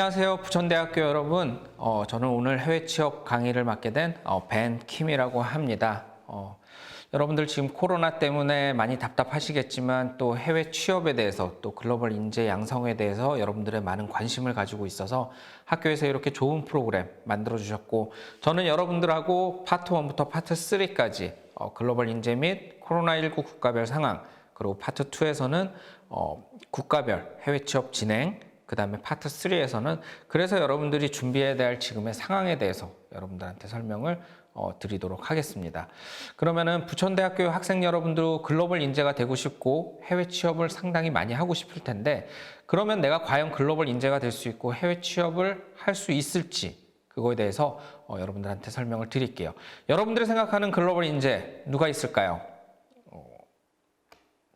안녕하세요. 부천대학교 여러분. 저는 오늘 해외 취업 강의를 맡게 된 벤 킴이라고 합니다. 여러분들 지금 코로나 때문에 많이 답답하시겠지만 또 해외 취업에 대해서 또 글로벌 인재 양성에 대해서 여러분들의 많은 관심을 가지고 있어서 학교에서 이렇게 좋은 프로그램 만들어 주셨고, 저는 여러분들하고 파트 1부터 파트 3까지 글로벌 인재 및 코로나19 국가별 상황, 그리고 파트 2에서는 국가별 해외 취업 진행, 그 다음에 파트 3에서는 그래서 여러분들이 준비해야 될 지금의 상황에 대해서 여러분들한테 설명을 드리도록 하겠습니다. 그러면은 부천대학교 학생 여러분도 글로벌 인재가 되고 싶고 해외 취업을 상당히 많이 하고 싶을 텐데, 그러면 내가 과연 글로벌 인재가 될 수 있고 해외 취업을 할 수 있을지, 그거에 대해서 여러분들한테 설명을 드릴게요. 여러분들이 생각하는 글로벌 인재 누가 있을까요?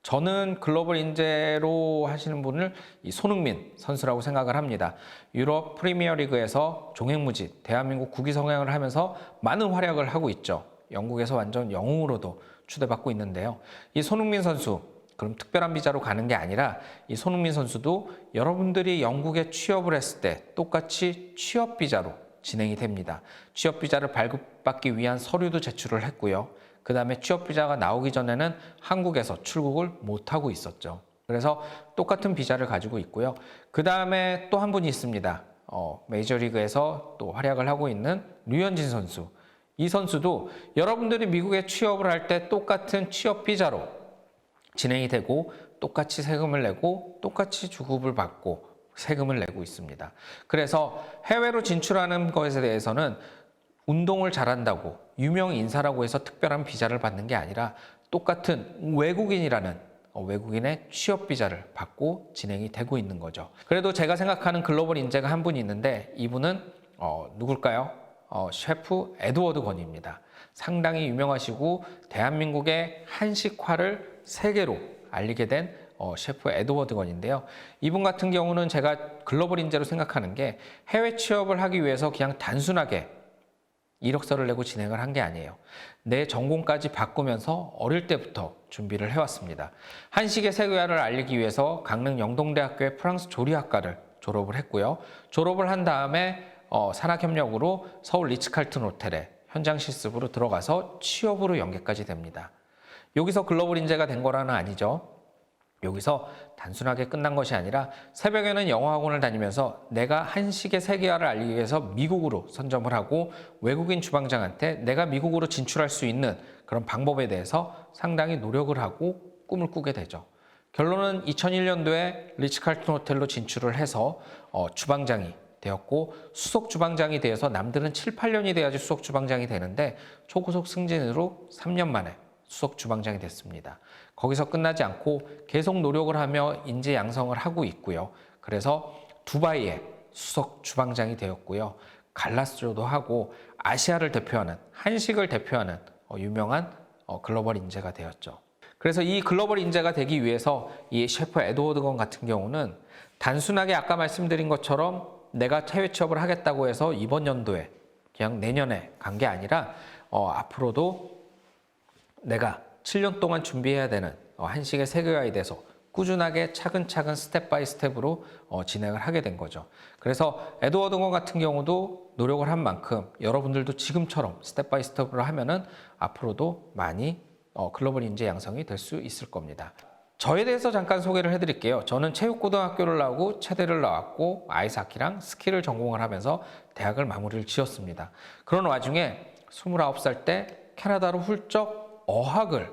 저는 글로벌 인재로 하시는 분을 손흥민 선수라고 생각을 합니다. 유럽 프리미어리그에서 종횡무진 대한민국 국기 성향을 하면서 많은 활약을 하고 있죠. 영국에서 완전 영웅으로도 추대받고 있는데요. 이 손흥민 선수, 그럼 특별한 비자로 가는 게 아니라 이 손흥민 선수도 여러분들이 영국에 취업을 했을 때 똑같이 취업 비자로 진행이 됩니다. 취업 비자를 발급받기 위한 서류도 제출을 했고요. 그 다음에 취업 비자가 나오기 전에는 한국에서 출국을 못하고 있었죠. 그래서 똑같은 비자를 가지고 있고요. 그 다음에 또 한 분이 있습니다. 메이저리그에서 또 활약을 하고 있는 류현진 선수. 이 선수도 여러분들이 미국에 취업을 할 때 똑같은 취업 비자로 진행이 되고 똑같이 세금을 내고 똑같이 주급을 받고 세금을 내고 있습니다. 그래서 해외로 진출하는 것에 대해서는 운동을 잘한다고 유명 인사라고 해서 특별한 비자를 받는 게 아니라 똑같은 외국인이라는 외국인의 취업 비자를 받고 진행이 되고 있는 거죠. 그래도 제가 생각하는 글로벌 인재가 한 분이 있는데, 이분은 누굴까요? 셰프 에드워드 건입니다. 상당히 유명하시고 대한민국의 한식화를 세계로 알리게 된 셰프 에드워드 건인데요. 이분 같은 경우는 제가 글로벌 인재로 생각하는 게 해외 취업을 하기 위해서 그냥 단순하게 이력서를 내고 진행을 한 게 아니에요. 내 전공까지 바꾸면서 어릴 때부터 준비를 해왔습니다. 한식의 세계화를 알리기 위해서 강릉 영동대학교의 프랑스 조리학과를 졸업을 했고요. 졸업을 한 다음에 산학협력으로 서울 리츠칼튼 호텔에 현장 실습으로 들어가서 취업으로 연계까지 됩니다. 여기서 글로벌 인재가 된 거라는 아니죠. 여기서 단순하게 끝난 것이 아니라 새벽에는 영어학원을 다니면서 내가 한식의 세계화를 알리기 위해서 미국으로 선점을 하고 외국인 주방장한테 내가 미국으로 진출할 수 있는 그런 방법에 대해서 상당히 노력을 하고 꿈을 꾸게 되죠. 결론은 2001년도에 리츠칼튼 호텔로 진출을 해서 주방장이 되었고, 수석 주방장이 되어서 남들은 7, 8년이 돼야지 수석 주방장이 되는데 초고속 승진으로 3년 만에 수석 주방장이 됐습니다. 거기서 끝나지 않고 계속 노력을 하며 인재 양성을 하고 있고요. 그래서 두바이에 수석 주방장이 되었고요. 갈라스조도 하고 아시아를 대표하는, 한식을 대표하는 유명한 글로벌 인재가 되었죠. 그래서 이 글로벌 인재가 되기 위해서 이 셰프 에드워드 건 같은 경우는 단순하게 아까 말씀드린 것처럼 내가 해외 취업을 하겠다고 해서 이번 연도에 그냥 내년에 간 게 아니라 앞으로도 내가 7년 동안 준비해야 되는 한식의 세계화에 대해서 꾸준하게 차근차근 스텝 바이 스텝으로 진행을 하게 된 거죠. 그래서 에드워드 건 같은 경우도 노력을 한 만큼 여러분들도 지금처럼 스텝 바이 스텝으로 하면은 앞으로도 많이 글로벌 인재 양성이 될 수 있을 겁니다. 저에 대해서 잠깐 소개를 해드릴게요. 저는 체육고등학교를 나오고 체대를 나왔고 아이스하키랑 스키를 전공을 하면서 대학을 마무리를 지었습니다. 그런 와중에 29살 때 캐나다로 훌쩍 어학을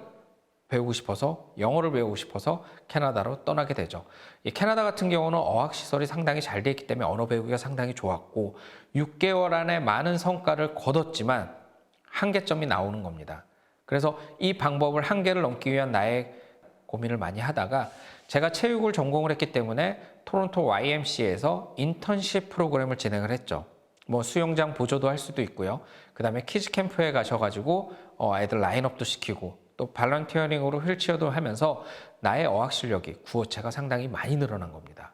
배우고 싶어서, 영어를 배우고 싶어서 캐나다로 떠나게 되죠. 이 캐나다 같은 경우는 어학시설이 상당히 잘 돼 있기 때문에 언어 배우기가 상당히 좋았고 6개월 안에 많은 성과를 거뒀지만 한계점이 나오는 겁니다. 그래서 이 방법을 한계를 넘기 위한 나의 고민을 많이 하다가 제가 체육을 전공을 했기 때문에 토론토 YMCA에서 인턴십 프로그램을 진행을 했죠. 뭐 수영장 보조도 할 수도 있고요. 그 다음에 키즈 캠프에 가셔가지고 애들 라인업도 시키고 또 발런티어링으로 휠체어도 하면서 나의 어학 실력이 구어체가 상당히 많이 늘어난 겁니다.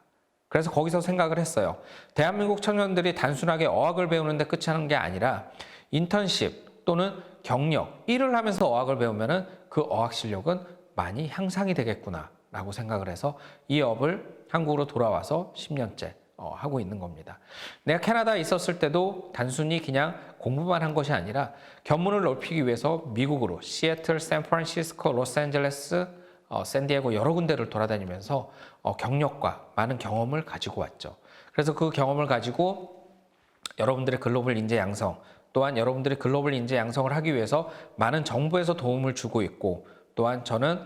그래서 거기서 생각을 했어요. 대한민국 청년들이 단순하게 어학을 배우는데 끝이 나는 게 아니라 인턴십 또는 경력, 일을 하면서 어학을 배우면은 그 어학 실력은 많이 향상이 되겠구나 라고 생각을 해서 이 업을 한국으로 돌아와서 10년째 하고 있는 겁니다. 내가 캐나다에 있었을 때도 단순히 그냥 공부만 한 것이 아니라 견문을 넓히기 위해서 미국으로 시애틀, 샌프란시스코, 로스앤젤레스, 샌디에고 여러 군데를 돌아다니면서 경력과 많은 경험을 가지고 왔죠. 그래서 그 경험을 가지고 여러분들의 글로벌 인재 양성, 또한 여러분들이 글로벌 인재 양성을 하기 위해서 많은 정부에서 도움을 주고 있고, 또한 저는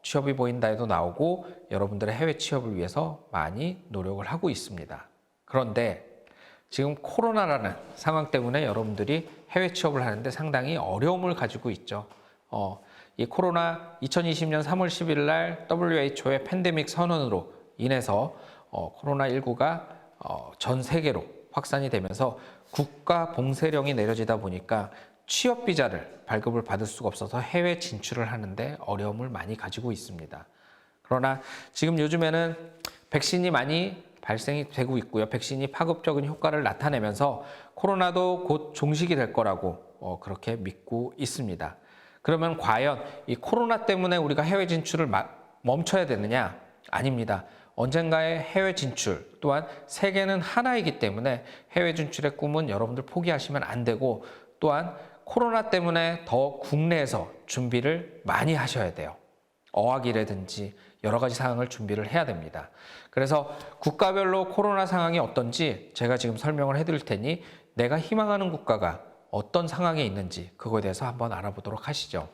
취업이 보인다에도 나오고 여러분들의 해외 취업을 위해서 많이 노력을 하고 있습니다. 그런데 지금 코로나라는 상황 때문에 여러분들이 해외 취업을 하는데 상당히 어려움을 가지고 있죠. 이 코로나 2020년 3월 10일 날 WHO의 팬데믹 선언으로 인해서 코로나19가 전 세계로 확산이 되면서 국가 봉쇄령이 내려지다 보니까 취업 비자를 발급을 받을 수가 없어서 해외 진출을 하는데 어려움을 많이 가지고 있습니다. 그러나 지금 요즘에는 백신이 많이 발생이 되고 있고요. 백신이 파급적인 효과를 나타내면서 코로나도 곧 종식이 될 거라고 그렇게 믿고 있습니다. 그러면 과연 이 코로나 때문에 우리가 해외 진출을 멈춰야 되느냐? 아닙니다. 언젠가의 해외 진출, 또한 세계는 하나이기 때문에 해외 진출의 꿈은 여러분들 포기하시면 안 되고, 또한 코로나 때문에 더 국내에서 준비를 많이 하셔야 돼요. 어학이라든지 여러 가지 상황을 준비를 해야 됩니다. 그래서 국가별로 코로나 상황이 어떤지 제가 지금 설명을 해드릴 테니 내가 희망하는 국가가 어떤 상황에 있는지 그거에 대해서 한번 알아보도록 하시죠.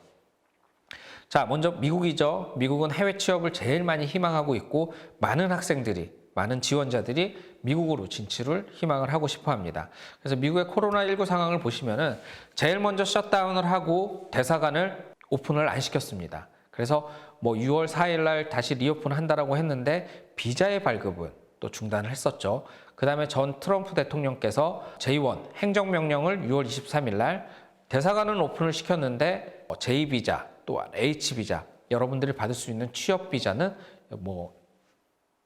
자, 먼저 미국이죠. 미국은 해외 취업을 제일 많이 희망하고 있고 많은 학생들이, 많은 지원자들이 미국으로 진출을 희망을 하고 싶어 합니다. 그래서 미국의 코로나19 상황을 보시면은 제일 먼저 셧다운을 하고 대사관을 오픈을 안 시켰습니다. 그래서 뭐 6월 4일 날 다시 리오픈 한다라고 했는데 비자의 발급은 또 중단을 했었죠. 그 다음에 전 트럼프 대통령께서 J1 행정명령을 6월 23일 날 대사관은 오픈을 시켰는데 J비자 또한 H비자 여러분들이 받을 수 있는 취업비자는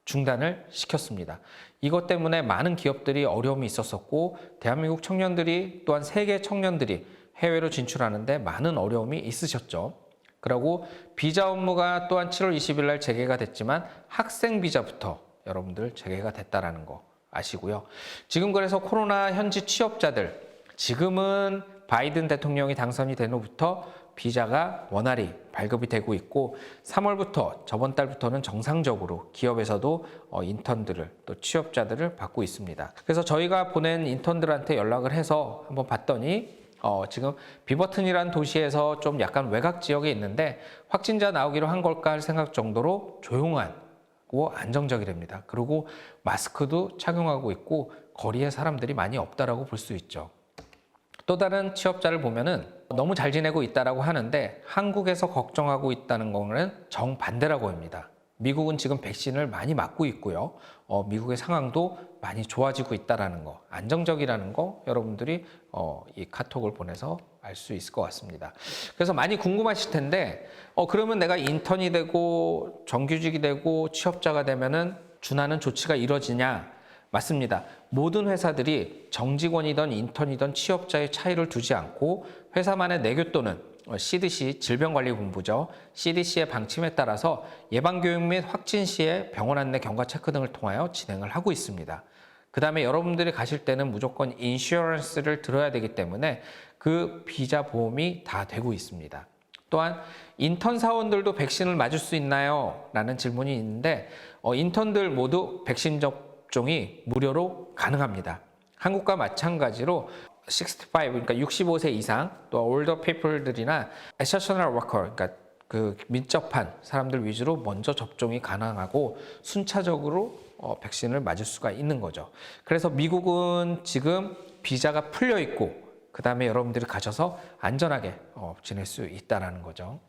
중단을 시켰습니다. 이것 때문에 많은 기업들이 어려움이 있었었고 대한민국 청년들이 또한 세계 청년들이 해외로 진출하는데 많은 어려움이 있으셨죠. 그리고 비자 업무가 또한 7월 20일 날 재개가 됐지만 학생 비자부터 여러분들 재개가 됐다라는 거 아시고요. 지금 그래서 코로나 현지 취업자들 지금은 바이든 대통령이 당선이 된 후부터 비자가 원활히 발급이 되고 있고 3월부터 저번 달부터는 정상적으로 기업에서도 인턴들을 또 취업자들을 받고 있습니다. 그래서 저희가 보낸 인턴들한테 연락을 해서 한번 봤더니 지금 비버튼이라는 도시에서 좀 약간 외곽 지역에 있는데 확진자 나오기로 한 걸까 할 생각 정도로 조용하고 안정적이랍니다. 그리고 마스크도 착용하고 있고 거리에 사람들이 많이 없다라고 볼 수 있죠. 또 다른 취업자를 보면은 너무 잘 지내고 있다라고 하는데 한국에서 걱정하고 있다는 거는 정반대라고 합니다. 미국은 지금 백신을 많이 맞고 있고요. 미국의 상황도 많이 좋아지고 있다라는 거, 안정적이라는 거 여러분들이 이 카톡을 보내서 알 수 있을 것 같습니다. 그래서 많이 궁금하실 텐데 그러면 내가 인턴이 되고 정규직이 되고 취업자가 되면은 준하는 조치가 이루어지냐? 맞습니다. 모든 회사들이 정직원이든 인턴이든 취업자의 차이를 두지 않고 회사만의 내교 또는 CDC 질병관리본부죠. CDC의 방침에 따라서 예방교육 및 확진 시에 병원 안내 경과 체크 등을 통하여 진행을 하고 있습니다. 그 다음에 여러분들이 가실 때는 무조건 인슈어런스를 들어야 되기 때문에 그 비자 보험이 다 되고 있습니다. 또한 인턴 사원들도 백신을 맞을 수 있나요? 라는 질문이 있는데 인턴들 모두 백신 접종이 무료로 가능합니다. 한국과 마찬가지로 65, 그러니까 65세 이상, 또 older people들이나 essential worker, 그러니까 그 밀접한 사람들 위주로 먼저 접종이 가능하고 순차적으로 백신을 맞을 수가 있는 거죠. 그래서 미국은 지금 비자가 풀려 있고 그 다음에 여러분들이 가셔서 안전하게 지낼 수 있다는 거죠.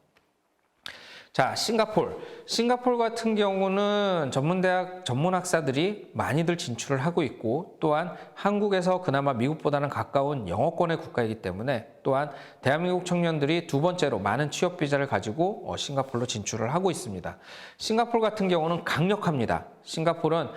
자, 싱가포르 같은 경우는 전문대학 전문학사들이 많이들 진출을 하고 있고 또한 한국에서 그나마 미국보다는 가까운 영어권의 국가이기 때문에 또한 대한민국 청년들이 두 번째로 많은 취업 비자를 가지고 싱가포르로 진출을 하고 있습니다. 싱가포르 같은 경우는 강력합니다. 싱가포르는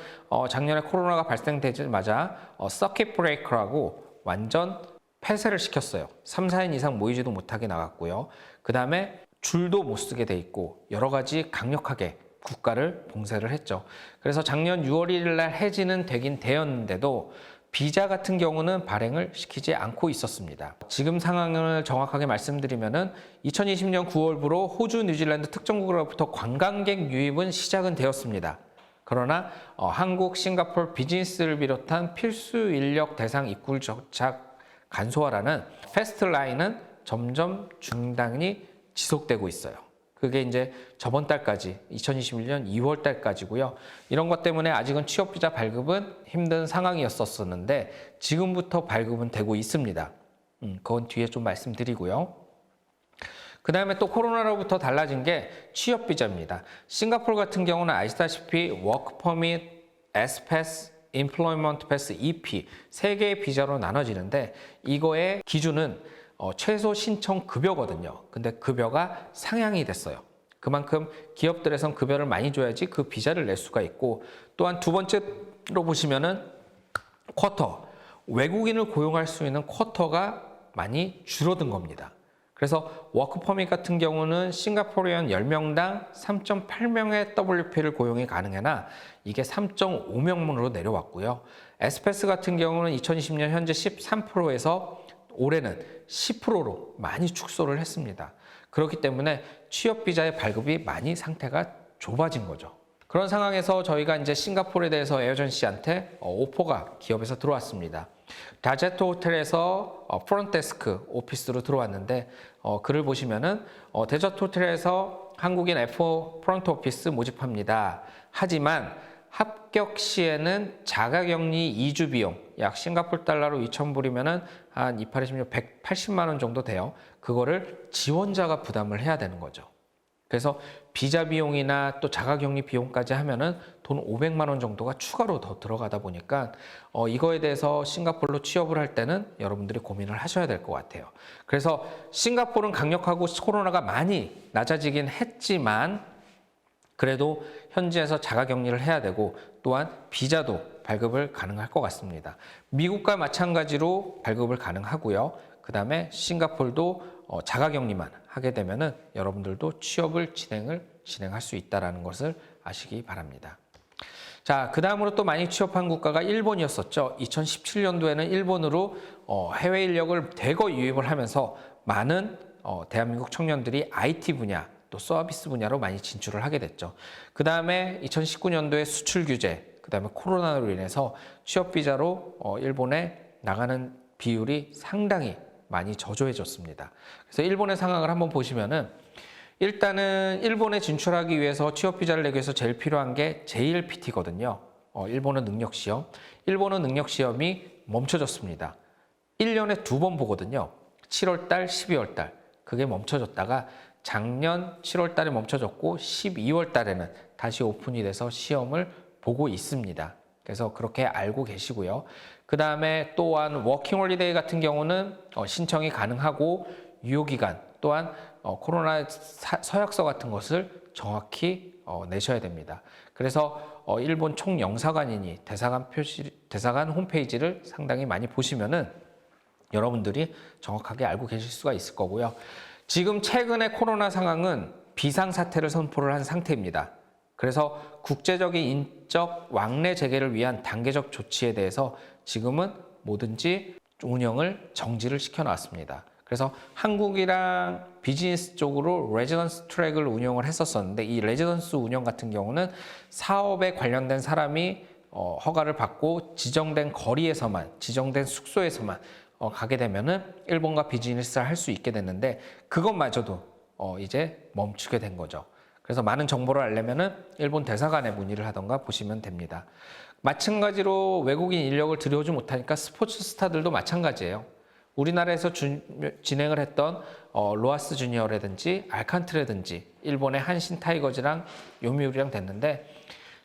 작년에 코로나가 발생되자마자 서킷 브레이커라고 완전 폐쇄를 시켰어요. 3, 4인 이상 모이지도 못하게 나갔고요. 그 다음에 줄도 못 쓰게 돼 있고 여러 가지 강력하게 국가를 봉쇄를 했죠. 그래서 작년 6월 1일 날 해지는 되긴 되었는데도 비자 같은 경우는 발행을 시키지 않고 있었습니다. 지금 상황을 정확하게 말씀드리면은 2020년 9월부로 호주, 뉴질랜드 특정국으로부터 관광객 유입은 시작은 되었습니다. 그러나 한국, 싱가포르 비즈니스를 비롯한 필수 인력 대상 입국을 정착 간소화라는 패스트 라인은 점점 중단이 지속되고 있어요. 그게 이제 저번 달까지 2021년 2월 달까지고요. 이런 것 때문에 아직은 취업 비자 발급은 힘든 상황이었었는데 지금부터 발급은 되고 있습니다. 그건 뒤에 좀 말씀드리고요. 그 다음에 또 코로나로부터 달라진 게 취업 비자입니다. 싱가포르 같은 경우는 아시다시피 워크 퍼밋, S패스, 임플로이먼트 패스, EP 세 개의 비자로 나눠지는데 이거의 기준은 최소 신청 급여거든요. 근데 급여가 상향이 됐어요. 그만큼 기업들에선 급여를 많이 줘야지 그 비자를 낼 수가 있고 또한 두 번째로 보시면은 쿼터, 외국인을 고용할 수 있는 쿼터가 많이 줄어든 겁니다. 그래서 워크 퍼밋 같은 경우는 싱가포르연 10명당 3.8명의 WP를 고용이 가능하나 이게 3.5명으로 내려왔고요. S패스 같은 경우는 2020년 현재 13%에서 올해는 10%로 많이 축소를 했습니다. 그렇기 때문에 취업 비자의 발급이 많이 상태가 좁아진 거죠. 그런 상황에서 저희가 이제 싱가포르에 대해서 에어전시한테 오퍼가 기업에서 들어왔습니다. 다제트 호텔에서 프론트데스크 오피스로 들어왔는데 글을 보시면은 데저트 호텔에서 한국인 F4 프론트 오피스 모집합니다. 하지만 합격 시에는 자가격리 2주 비용 약 싱가포르 달러로 2,000불이면은 한 2826 180만 원 정도 돼요. 그거를 지원자가 부담을 해야 되는 거죠. 그래서 비자 비용이나 또 자가격리 비용까지 하면은 돈 500만 원 정도가 추가로 더 들어가다 보니까 이거에 대해서 싱가포르로 취업을 할 때는 여러분들이 고민을 하셔야 될 것 같아요. 그래서 싱가포르는 강력하고 코로나가 많이 낮아지긴 했지만 그래도 현지에서 자가격리를 해야 되고 또한 비자도 발급을 가능할 것 같습니다. 미국과 마찬가지로 발급을 가능하고요. 그 다음에 싱가포르도 자가격리만 하게 되면은 여러분들도 취업을 진행할 수 있다는 것을 아시기 바랍니다. 자, 그 다음으로 또 많이 취업한 국가가 일본이었었죠. 2017년도에는 일본으로 해외 인력을 대거 유입을 하면서 많은 대한민국 청년들이 IT 분야 또 서비스 분야로 많이 진출을 하게 됐죠. 그 다음에 2019년도에 수출 규제, 그 다음에 코로나로 인해서 취업 비자로 일본에 나가는 비율이 상당히 많이 저조해졌습니다. 그래서 일본의 상황을 한번 보시면은 일단은 일본에 진출하기 위해서 취업 비자를 내기 위해서 제일 필요한 게 JLPT거든요. 일본어 능력 시험. 일본어 능력 시험이 멈춰졌습니다. 1년에 2번 보거든요. 7월 달, 12월 달. 그게 멈춰졌다가 작년 7월 달에 멈춰졌고 12월 달에는 다시 오픈이 돼서 시험을 보고 있습니다. 그래서 그렇게 알고 계시고요. 그 다음에 또한 워킹홀리데이 같은 경우는 신청이 가능하고 유효기간 또한 코로나 서약서 같은 것을 정확히 내셔야 됩니다. 그래서 일본 총영사관이니 대사관 홈페이지를 상당히 많이 보시면은 여러분들이 정확하게 알고 계실 수가 있을 거고요. 지금 최근의 코로나 상황은 비상사태를 선포를 한 상태입니다. 그래서 국제적인 인적 왕래 재개를 위한 단계적 조치에 대해서 지금은 뭐든지 운영을 정지를 시켜놨습니다. 그래서 한국이랑 비즈니스 쪽으로 레지던스 트랙을 운영을 했었었는데 이 레지던스 운영 같은 경우는 사업에 관련된 사람이 허가를 받고 지정된 거리에서만, 지정된 숙소에서만 가게 되면은 일본과 비즈니스를 할 수 있게 됐는데 그것마저도 이제 멈추게 된 거죠. 그래서 많은 정보를 알려면은 일본 대사관에 문의를 하던가 보시면 됩니다. 마찬가지로 외국인 인력을 들여오지 못하니까 스포츠 스타들도 마찬가지예요. 우리나라에서 진행을 했던 로하스 주니어라든지 알칸트라든지 일본의 한신 타이거즈랑 요미우리랑 됐는데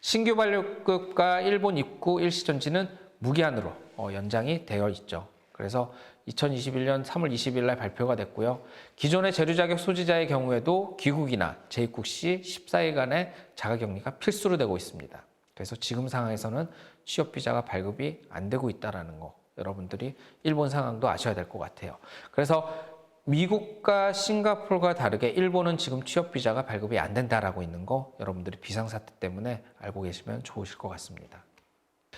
신규 발급과 일본 입구 일시정지는 무기한으로 연장이 되어 있죠. 그래서 2021년 3월 20일 날 발표가 됐고요. 기존의 재류 자격 소지자의 경우에도 귀국이나 재입국 시 14일간의 자가격리가 필수로 되고 있습니다. 그래서 지금 상황에서는 취업 비자가 발급이 안 되고 있다는 거 여러분들이 일본 상황도 아셔야 될 것 같아요. 그래서 미국과 싱가포르가 다르게 일본은 지금 취업 비자가 발급이 안 된다라고 있는 거 여러분들이 비상사태 때문에 알고 계시면 좋으실 것 같습니다.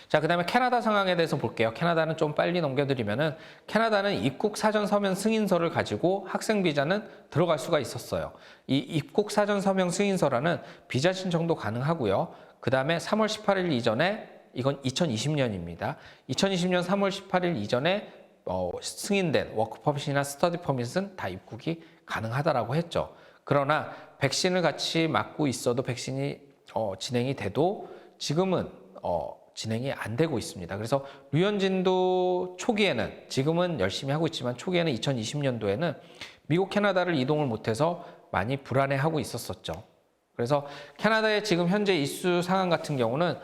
자, 그 다음에 캐나다 상황에 대해서 볼게요. 캐나다는 좀 빨리 넘겨드리면은 캐나다는 입국 사전 서명 승인서를 가지고 학생 비자는 들어갈 수가 있었어요. 이 입국 사전 서명 승인서라는 비자 신청도 가능하고요. 그 다음에 3월 18일 이전에 이건 2020년입니다. 2020년 3월 18일 이전에 승인된 워크퍼밋이나 스터디 퍼밋은 다 입국이 가능하다라고 했죠. 그러나 백신을 같이 맞고 있어도 백신이 진행이 돼도 지금은 진행이 안 되고 있습니다. 그래서 류현진도 초기에는 지금은 열심히 하고 있지만 초기에는 2020년도에는 미국 캐나다를 이동을 못해서 많이 불안해하고 있었었죠. 그래서 캐나다의 지금 현재 이슈 상황 같은 경우는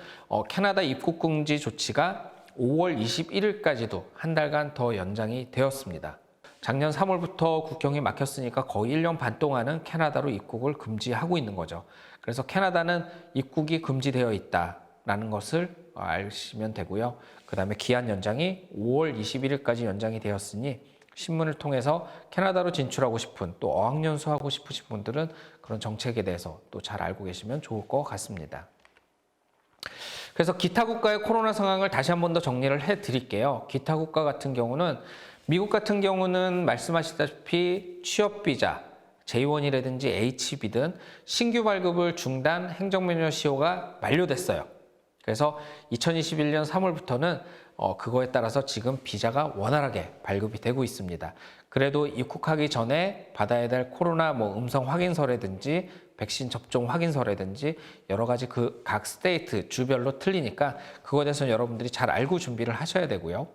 캐나다 입국 금지 조치가 5월 21일까지도 한 달간 더 연장이 되었습니다. 작년 3월부터 국경이 막혔으니까 거의 1년 반 동안은 캐나다로 입국을 금지하고 있는 거죠. 그래서 캐나다는 입국이 금지되어 있다라는 것을 아시면 되고요. 그 다음에 기한 연장이 5월 21일까지 연장이 되었으니 신문을 통해서 캐나다로 진출하고 싶은 또 어학연수하고 싶으신 분들은 그런 정책에 대해서 또 잘 알고 계시면 좋을 것 같습니다. 그래서 기타 국가의 코로나 상황을 다시 한 번 더 정리를 해드릴게요. 기타 국가 같은 경우는 미국 같은 경우는 말씀하시다시피 취업비자, J1이라든지 H1B든 신규 발급을 중단 행정명령 시효가 만료됐어요. 그래서 2021년 3월부터는 그거에 따라서 지금 비자가 원활하게 발급이 되고 있습니다. 그래도 입국하기 전에 받아야 될 코로나 음성 확인서라든지 백신 접종 확인서라든지 여러 가지 그 각 스테이트 주별로 틀리니까 그거에 대해서 여러분들이 잘 알고 준비를 하셔야 되고요.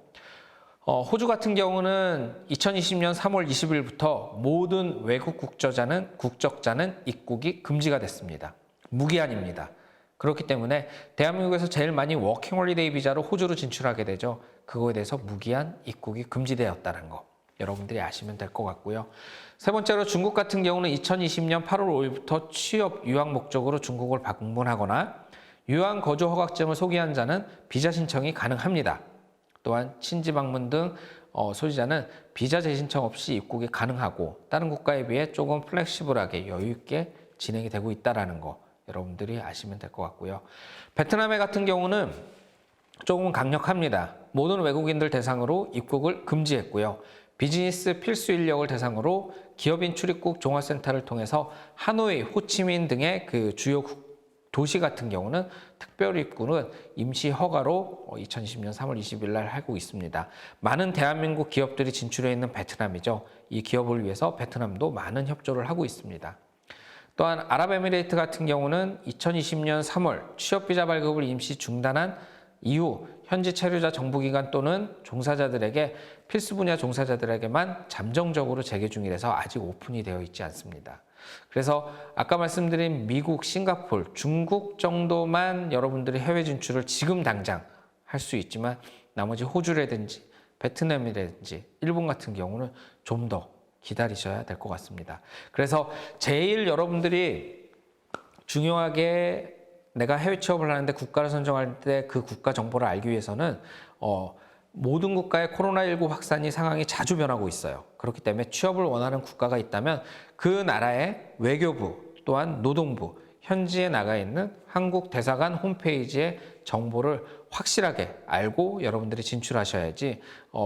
호주 같은 경우는 2020년 3월 20일부터 모든 외국 국적자는 입국이 금지가 됐습니다. 무기한입니다. 그렇기 때문에 대한민국에서 제일 많이 워킹홀리데이 비자로 호주로 진출하게 되죠. 그거에 대해서 무기한 입국이 금지되었다는 거 여러분들이 아시면 될 것 같고요. 세 번째로 중국 같은 경우는 2020년 8월 5일부터 취업, 유학 목적으로 중국을 방문하거나 유학 거주 허가증을 소개한 자는 비자 신청이 가능합니다. 또한 친지 방문 등 소지자는 비자 재신청 없이 입국이 가능하고 다른 국가에 비해 조금 플렉시블하게 여유 있게 진행이 되고 있다는 거 여러분들이 아시면 될 것 같고요. 베트남 같은 경우는 조금 강력합니다. 모든 외국인들 대상으로 입국을 금지했고요. 비즈니스 필수 인력을 대상으로 기업인 출입국 종합센터를 통해서 하노이, 호치민 등의 그 주요 도시 같은 경우는 특별 입국은 임시 허가로 2020년 3월 20일 날 하고 있습니다. 많은 대한민국 기업들이 진출해 있는 베트남이죠. 이 기업을 위해서 베트남도 많은 협조를 하고 있습니다. 또한 아랍에미레이트 같은 경우는 2020년 3월 취업비자 발급을 임시 중단한 이후 현지 체류자 정부기관 또는 종사자들에게 필수 분야 종사자들에게만 잠정적으로 재개 중이라서 아직 오픈이 되어 있지 않습니다. 그래서 아까 말씀드린 미국, 싱가포르, 중국 정도만 여러분들이 해외 진출을 지금 당장 할 수 있지만 나머지 호주라든지 베트남이라든지 일본 같은 경우는 좀 더 기다리셔야 될 것 같습니다. 그래서 제일 여러분들이 중요하게 내가 해외 취업을 하는데 국가를 선정할 때 그 국가 정보를 알기 위해서는 모든 국가의 코로나19 확산이 상황이 자주 변하고 있어요. 그렇기 때문에 취업을 원하는 국가가 있다면 그 나라의 외교부 또한 노동부 현지에 나가 있는 한국 대사관 홈페이지의 정보를 확실하게 알고 여러분들이 진출하셔야지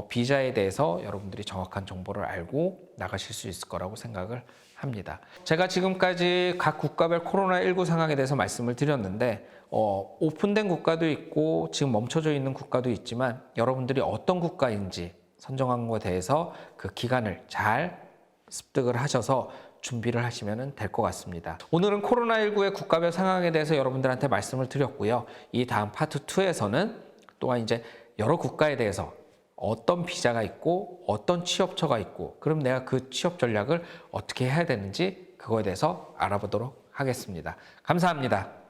비자에 대해서 여러분들이 정확한 정보를 알고 나가실 수 있을 거라고 생각을 합니다. 제가 지금까지 각 국가별 코로나19 상황에 대해서 말씀을 드렸는데 오픈된 국가도 있고 지금 멈춰져 있는 국가도 있지만 여러분들이 어떤 국가인지 선정한 것에 대해서 그 기간을 잘 습득을 하셔서 준비를 하시면 될 것 같습니다. 오늘은 코로나19의 국가별 상황에 대해서 여러분들한테 말씀을 드렸고요. 이 다음 파트 2에서는 또한 이제 여러 국가에 대해서 어떤 비자가 있고 어떤 취업처가 있고 그럼 내가 그 취업 전략을 어떻게 해야 되는지 그거에 대해서 알아보도록 하겠습니다. 감사합니다.